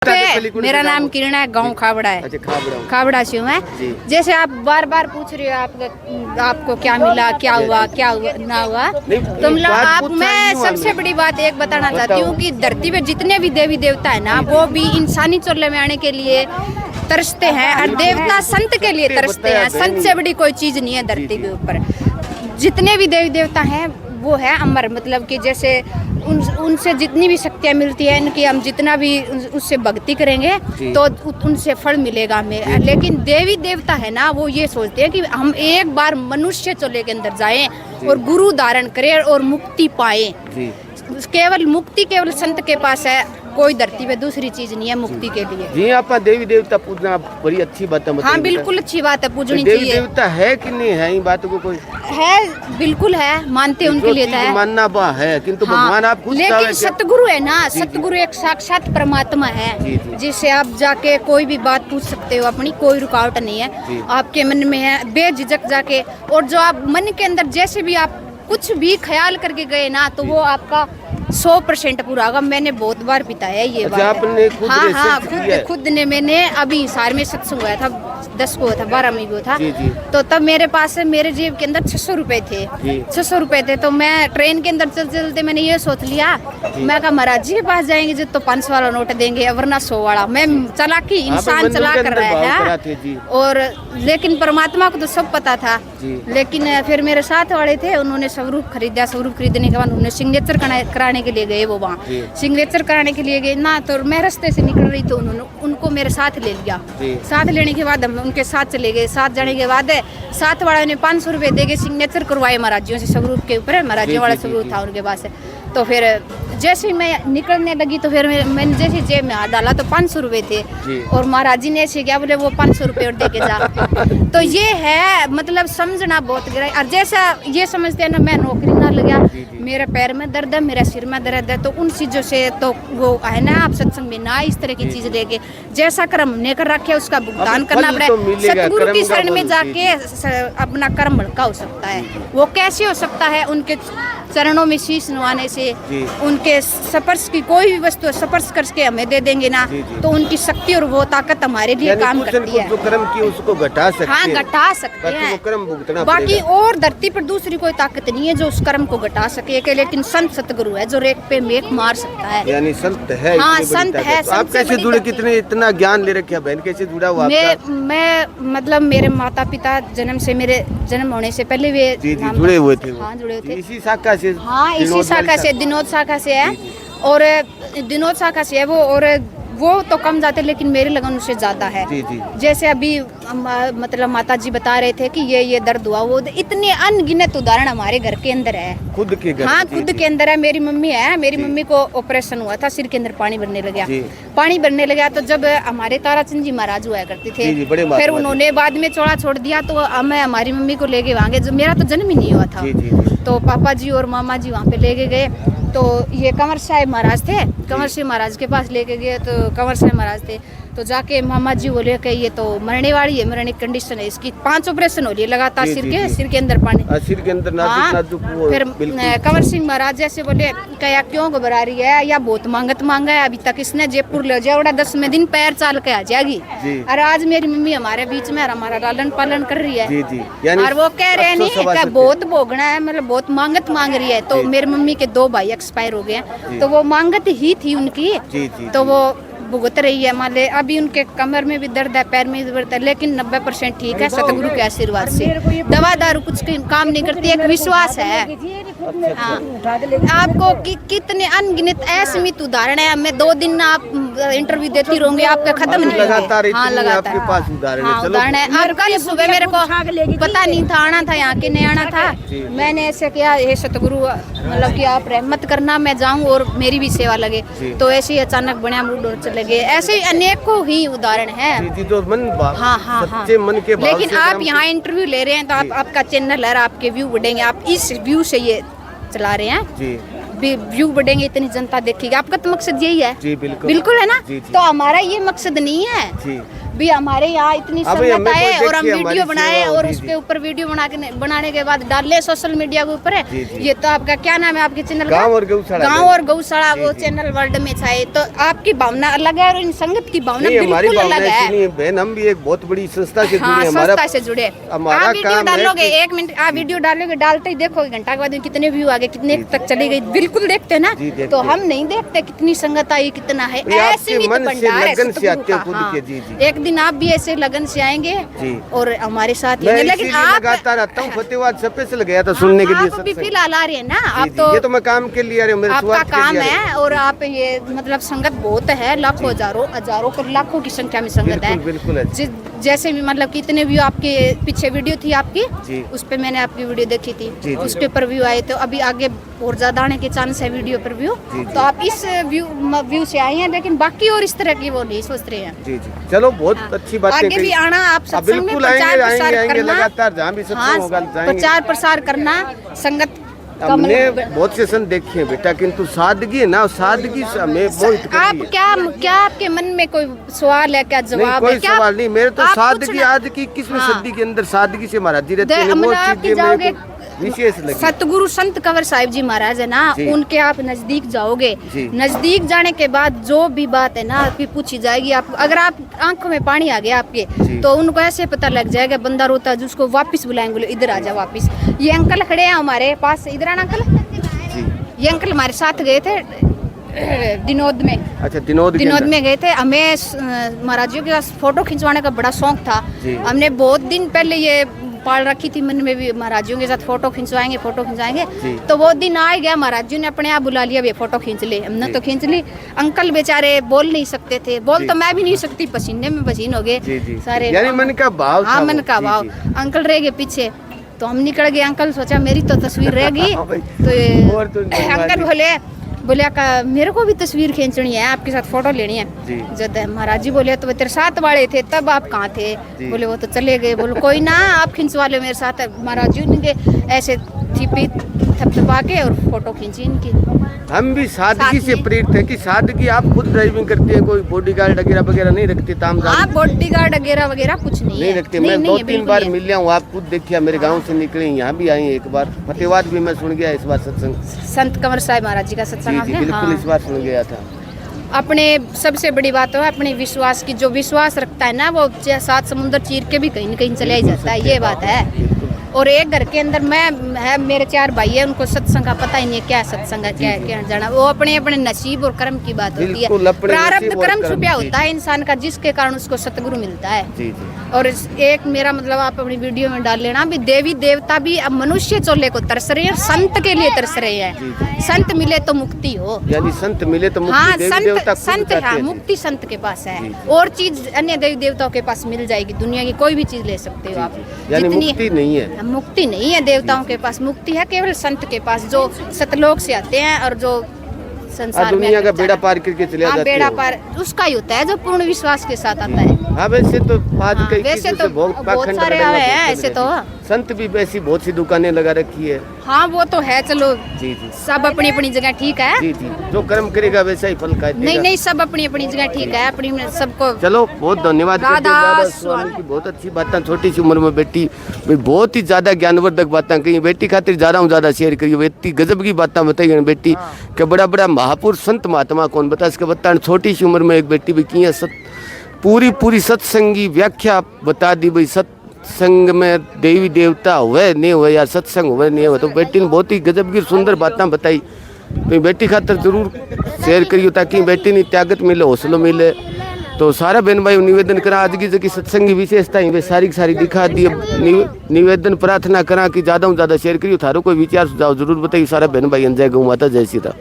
मेरा नाम किरण है, गांव खाबड़ा है। अच्छा, खाबड़ा से हूँ मैं। जैसे आप बार बार पूछ रहे हो आपको क्या मिला, क्या हुआ ना हुआ, तो मतलब मैं सबसे बड़ी बात एक बताना चाहती हूँ कि धरती पे जितने भी देवी देवता है ना, वो भी इंसानी चोले में आने के लिए तरसते हैं और देवता संत के लिए तरसते हैं। संत से बड़ी कोई चीज नहीं है धरती के ऊपर। जितने भी देवी देवता हैं वो है अमर, मतलब कि जैसे उनसे जितनी भी शक्तियाँ मिलती है इनकी, हम जितना भी उससे भक्ति करेंगे तो उनसे फल मिलेगा हमें। लेकिन देवी देवता है ना, वो ये सोचते हैं कि हम एक बार मनुष्य चोले के अंदर जाएं और गुरु धारण करें और मुक्ति पाएं। केवल मुक्ति केवल संत के पास है, कोई धरती पे दूसरी चीज नहीं है मुक्ति के लिए। जी, आप देवी देवता पूजना बड़ी अच्छी बात है। हाँ बिल्कुल अच्छी बात है, पूजनी चाहिए। देवी देवता है कि नहीं है, इन बातों को कोई है, बिल्कुल है, मानते उनके लिए है, मानना बा है, किंतु भगवान आप खुद लेकिन सतगुरु है ना, सतगुरु एक साक्षात परमात्मा है जिससे आप जाके कोई भी बात पूछ सकते हो, अपनी कोई रुकावट नहीं है, आपके मन में है, बेझिझक जाके। और जो आप मन के अंदर जैसे भी आप कुछ भी ख्याल करके गए ना, तो वो आपका 100% पूरा होगा। मैंने बहुत बार बिताया ये बात। आपने खुद खुद ने मैंने अभी हिसार में सत्संग हुआ था, 10 को था, 12 मई को था। तो तब मेरे पास मेरे जेब के अंदर 600 रुपए थे, 600 रुपए थे। तो मैं ट्रेन के अंदर चलते चलते मैंने ये सोच लिया, मैं कहा महाराज जी के पास जाएंगे जो तो 500 वाला नोट देंगे वरना 100 वाला। मैं चालाकी इंसान चला कर रहा है, और लेकिन परमात्मा को तो सब पता था। लेकिन फिर मेरे साथ वाले थे, उन्होंने स्वरूप खरीदा। स्वरूप खरीदने के बाद उन्होंने सिग्नेचर कराने के लिए गए, वो वहाँ सिग्नेचर कराने के लिए गए ना, तो मैं रास्ते से निकल रही तो उन्होंने उनको मेरे साथ ले लिया। साथ लेने के बाद हम उनके साथ चले गए। साथ जाने के बाद साथ वाला ने 500 रुपए दे के सिग्नेचर करवाए महाराजियों से, स्वरूप के ऊपर महाराजियों वाला स्वरूप था उनके पास। तो फिर जैसे ही मैं निकलने लगी तो फिर मैंने जैसे जेब में हाथ डाला तो 500 रुपए थे, और महाराज जी ने ऐसे क्या बोले, वो 500 रुपए और दे के जा। तो ये है मतलब समझना बहुत गहरा। और जैसा ये समझते हैं ना, मैं नौकरी ना लगा, मेरे पैर में दर्द है, मेरे सिर में दर्द है, तो उन चीजों से तो वो है ना, आप सत्संग में ना इस तरह की चीज लेके, जैसा कर्म हमने कर रखे उसका भुगतान करना पड़ेगा। सतगुरु की शरण में जाके अपना कर्म भड़का हो सकता है। वो कैसे हो सकता है? उनके चरणों में शीश नवाने से, उनके स्पर्श की कोई भी वस्तु स्पर्श करके हमें दे देंगे ना, तो उनकी शक्ति और वो ताकत हमारे लिए काम करती है। जो कर्म की उसको घटा सकते हैं। हाँ घटा सकते हैं, कर्म भुगतना बाकी और धरती पर दूसरी कोई ताकत नहीं है जो उस कर्म को घटा सके। लेकिन संत सतगुरु है जो रेत पे मेघ मार सकता है, यानी संत है। हाँ संत है। तो आप कैसे जुड़े, कितने इतना ज्ञान ले रखे बहन, कैसे जुड़ा हुआ? मैं मतलब मेरे माता पिता जन्म से, मेरे जन्म होने से पहले वे जुड़े हुए थे। हाँ जुड़े थे, इसी शाखा से। हाँ इसी शाखा से, दिनोद शाखा से है, और दिनोद शाखा से है वो। और वो तो कम जाते लेकिन मेरे लगन उससे ज्यादा है। जैसे अभी मतलब माता जी बता रहे थे कि ये दर्द हुआ, वो इतने अनगिनत उदाहरण हमारे घर के अंदर है, खुद के घर। हाँ खुद के अंदर है। मेरी मम्मी है, मेरी मम्मी को ऑपरेशन हुआ था, सिर के अंदर पानी भरने लगा। तो जब हमारे ताराचंद जी महाराज हुआ करते थे, फिर उन्होंने बाद में चौड़ा छोड़ दिया, तो मैं हमारी मम्मी को लेके वहाँ गए। मेरा तो जन्म ही नहीं हुआ था, तो पापा जी और मामा जी वहाँ पे लेके गए। तो ये कंवर साहिब महाराज थे, कंवर साहिब महाराज के पास लेके गए। तो कंवर साहिब महाराज थे, तो जाके मामा जी बोले कि ये तो मरने वाली है, मरने की कंडीशन है, इसकी 5 ऑपरेशन हो रही है लगातार। सिर के अंदर पानी, सिर के अंदर नाजुक। फिर कंवर सिंह महाराज जैसे बोले क्या क्यों घबरा रही है, या बहुत मांगा है, अभी तक इसने जयपुर ले जाओ, 10वें दिन पैर चाल के आ जाएगी। और आज मेरी मम्मी हमारे बीच में हमारा लालन पालन कर रही है, और वो कह रहे नहीं बहुत भोगना है, मतलब बहुत मांगत मांग रही है। तो मेरी मम्मी के 2 भाई एक्सपायर हो गए, तो वो मांगत ही थी उनकी, तो वो भुगत रही है। मान ले अभी उनके कमर में भी दर्द है, पैर में भी दर्द है, लेकिन 90% ठीक है सतगुरु के आशीर्वाद से। दवा दारू कुछ काम नहीं करती, एक विश्वास है। हाँ, आपको कितने अनगिनत असीमित उदाहरण है। मैं 2 दिन आप इंटरव्यू देती रहूंगी, आपका खत्म नहीं लगातार। हाँ लगातार आपके पास उदाहरण है। अब कल सुबह मेरे को पता नहीं था, आना था यहाँ के नहीं आना था, मैंने ऐसे किया, हे सतगुरु मतलब कि आप रहमत करना, मैं जाऊँ और मेरी भी सेवा लगे। तो ऐसे ही अचानक बढ़िया मूड और चले गए। ऐसे अनेकों ही उदाहरण है। हाँ, सच्चे मन के भाव। लेकिन आप यहाँ इंटरव्यू ले रहे हैं तो आपका चैनल है, आपके व्यू बढ़ेंगे, आप इस व्यू से ये चला रहे हैं, व्यू बढ़ेंगे, इतनी जनता देखेगी, आपका तो मकसद यही है। बिल्कुल है ना। तो हमारा ये मकसद नहीं है, भी हमारे यहाँ इतनी अभी संगत हमें आए कोई और हम देखिए वीडियो हमारी बनाए सेवा हो, और जी, उसके जी। ऊपर वीडियो बनाने के बाद डाल ले सोशल मीडिया के ऊपर। जी, जी। ये तो आपका क्या नाम है आपके चैनल का? गाँव और गौशाला। गाँव और गौशाला जी, वो जी। चैनल वर्ल्ड में छाए। तो आपकी भावना अलग है और इन संगत की भावना नहीं, हमारी बिल्कुल भावना अलग ऐसी है। नहीं है बहन, हम भी एक बहुत बड़ी संस्था से जुड़े हाँ, हैं। हमारा संस्था से जुड़े। हमारा आप वीडियो काम है डालोगे कि- 1 मिनट आप वीडियो डालोगे, डालते ही देखोगे घंटा के बाद में कितने व्यू आ गए, कितने तक चली गई, बिल्कुल देखते हैं ना। जी, देखते तो हैं। हम नहीं देखते कितनी संगत आई कितना है। तो ये आपके ऐसे ही तो मन से भंडार है लगन से सतगुरु आते हो का। खुद हाँ। के। जी, जी। एक दिन आप भी ऐसे लगन से आएंगे जी। और हमारे साथ मैं रहेंगे। लेकिन इसीलिए आप लगातार आता हूँ, फतेहाबाद स्पेशल गया था सुनने के लिए आप अभी सत्संग। फिलहाल आ रहे हैं ना, जी, आप जी। तो ये तो मैं काम के लिए आ रही हूँ, मेरे आपका स्वार्थ के काम लिए आ रही हूँ। है और आप ये मतलब संगत बहुत है, लाखों हजारों को लाखों की संख्या में संगत है। बिल्कुल है। जैसे भी मतलब कितने व्यू आपके पीछे वीडियो थी आपकी, जी। उस पे मैंने आपकी वीडियो देखी थी, जी, जी। उसके ऊपर व्यू आए। तो अभी आगे और ज्यादा आने के चांस है वीडियो पर व्यू। जी, जी। तो आप इस व्यू से आए हैं, लेकिन बाकी और इस तरह की वो नहीं सोच रहे हैं। जी, जी। चलो बहुत हाँ। अच्छी बातें आगे कही। भी आना, आप हाँ, सत्संग में बिल्कुल प्रचार आएंगे प्रसार आएंगे करना। लगातार, जहाँ भी सत्संग हाँ, होगा जाएंगे। प्रचार प्रसार करना संगत का हमने मतलब- बहुत से संत देखे हैं बेटा, किंतु सादगी है ना, सादगी से हमें मोहित कर आप रही है। क्या आपके मन में कोई सवाल है, क्या नहीं, जवाब कोई है क्या? सवाल नहीं, मेरे तो आप सादगी पूछना- आज की 21वीं हाँ। सदी के अंदर सादगी से महाराज जी रहते हैं, मतलब वो आप चीजें जाओगे मेरे को विशेष लगी। सतगुरु संत कंवर साहिब जी महाराज है ना, जी। उनके आप नजदीक जाओगे। जी। नजदीक जाने के बाद जो भी बात है ना आपकी पूछी जाएगी। आप अगर आप आंखों में पानी आ गया आपके, जी। तो उनको ऐसे पता लग जाएगा बंदा रोता है, जिसको वापस बुलाएंगे, बोले इधर आ जा वापस। ये अंकल खड़े हैं हमारे पास, इधर आना अंकल। जी। ये अंकल हमारे साथ गए थे दिनोद में। अच्छा, दिनोद के दिनोद अंदर। में गए थे। हमें महाराज जी के पास फोटो खिंचवाने का बड़ा शौक था। जी। हमने बहुत दिन पहले ये पाल रखी थी मन में भी, महाराजियों के साथ फोटो खिंचवाएंगे जी। तो वो दिन आ गया, महाराज जी ने अपने आप बुला लिया, वे फोटो खींच ले। हमने जी। तो खींच ली। अंकल बेचारे बोल नहीं सकते थे, बोल जी। तो मैं भी नहीं सकती, पसीने में पसीन हो जी, गए जी। सारे। यानी मन का भाव था हाँ, वो। मन का जी, भाव। जी। अंकल रह गए पीछे, तो हम निकल गए। अंकल सोचा मेरी तो तस्वीर रह गई। हाँ भाई। तो ये और तो अंकल बोले का मेरे को भी तस्वीर खींचनी है, आपके साथ फोटो लेनी है। जी। जब महाराज जी बोले तो वो तेरे साथ वाले थे, तब आप कहाँ थे? जी। बोले वो तो चले गए। बोले कोई ना, आप खींचवा लो मेरे साथ। महाराज जी ने ऐसे थीपी थपथपा के और फोटो खींची इनकी। हम भी सादगी साथ से में। प्रेरित है कि सादगी, आप खुद ड्राइविंग करते हैं, कोई बॉडीगार्ड वगैरह नहीं रखते, तामझाम आप बॉडीगार्ड वगैरह कुछ नहीं नहीं है। रखते। मैं नहीं है, 2-3 बिल्कुल बार नहीं है। मिल हूँ, आप खुद देखिए, मेरे गांव से निकले यहाँ भी आए हैं एक बार। फतेहाबाद भी मैं सुन गया इस बार सत्संग। संत कंवर साहिब महाराज जी का जी, सत्संग जी, आपने? बिल्कुल हाँ। इस बार सुन गया था। अपने सबसे बड़ी बात है अपने विश्वास की। जो विश्वास रखता है ना, वो 7 समुद्र चीर के भी कहीं न कहीं चला ही जाता है, ये बात है। बिल्कुल। और एक घर के अंदर मेरे 4 भाई है, उनको सत्संग का पता ही नहीं है, क्या सत्संग है, क्या है, क्या जाना। वो अपने अपने नसीब और कर्म की बात होती है। बिल्कुल, अपने प्रारब्ध नसीब और कर्म कर्म, छुपा जी। होता है इंसान का, जिसके कारण उसको सतगुरु मिलता है। जी, जी। और एक मेरा मतलब आप अपनी वीडियो में डाल लेना भी, देवी देवता भी अब मनुष्य चोले को तरस रहे हैं, संत के लिए तरस रहे हैं। जी, जी। संत मिले तो मुक्ति हो। यानी संत मिले तो मुक्ति, हाँ, देवी देवता खुद संत चाहते हाँ, हैं। मुक्ति संत के पास है। जी। और चीज अन्य देवी देवताओं के पास मिल जाएगी, दुनिया की कोई भी चीज ले सकते हो आप। यानी जितनी- मुक्ति नहीं है। मुक्ति नहीं है देवताओं के पास, मुक्ति है केवल संत के पास, जो सतलोक से आते हैं और जो संसार में दुनिया का आकर बेड़ा जाना- पार करके चले हाँ, जाते बेड़ा हैं। पार उसका ही होता है जो पूर्ण विश्वास के साथ आता है। हाँ, वैसे तो आज हाँ, कई वैसे चीजों तो से बहुत बहुत पाखंड सारे बदलना आए हैं बहुत ऐसे चल तो। रहे हैं। संत भी वैसी बहुत सी दुकानें लगा रखी है। हाँ, वो तो है, चलो जी, जी। सब अपनी अपनी जगह ठीक है। जी, जी। जो कर्म करेगा वैसा ही फल खाएगा। नहीं नहीं, सब अपनी अपनी जगह ठीक है, अपनी सबको। चलो, बहुत धन्यवाद करते हैं राधा दादा स्वामी की, बहुत अच्छी बातें। छोटी सी उम्र में बेटी भाई बहुत ही ज्यादा ज्ञानवर्धक बातें कही। बेटी खातिर जा रहा हूँ, ज्यादा शेयर करिए। इतनी गजब की बातें बताई बेटी के, बड़ा बड़ा महापुरुष संत महात्मा कौन बता इसके बता। छोटी सी उम्र में एक बेटी भी की है, पूरी सत्संगी व्याख्या बता दी भाई। सत्संग में देवी देवता हुए नहीं हुए या सत्संग हुए नहीं हुए, तो बेटी ने बहुत ही गजब की सुंदर बातें बताई। तो बेटी खातर जरूर शेयर करिए, ताकि बेटी ने त्यागत मिले, हौसला मिले। तो सारा बहन भाई निवेदन करा, आज की जो सत्संगी विशेषता वे सारी दिखा दी। निवेदन प्रार्थना करा कि ज़्यादा से ज़्यादा शेयर करिए। थारो कोई विचार सुझाव जरूर बताइए। सारा बहन भाई जय गौ माता, जय सीता।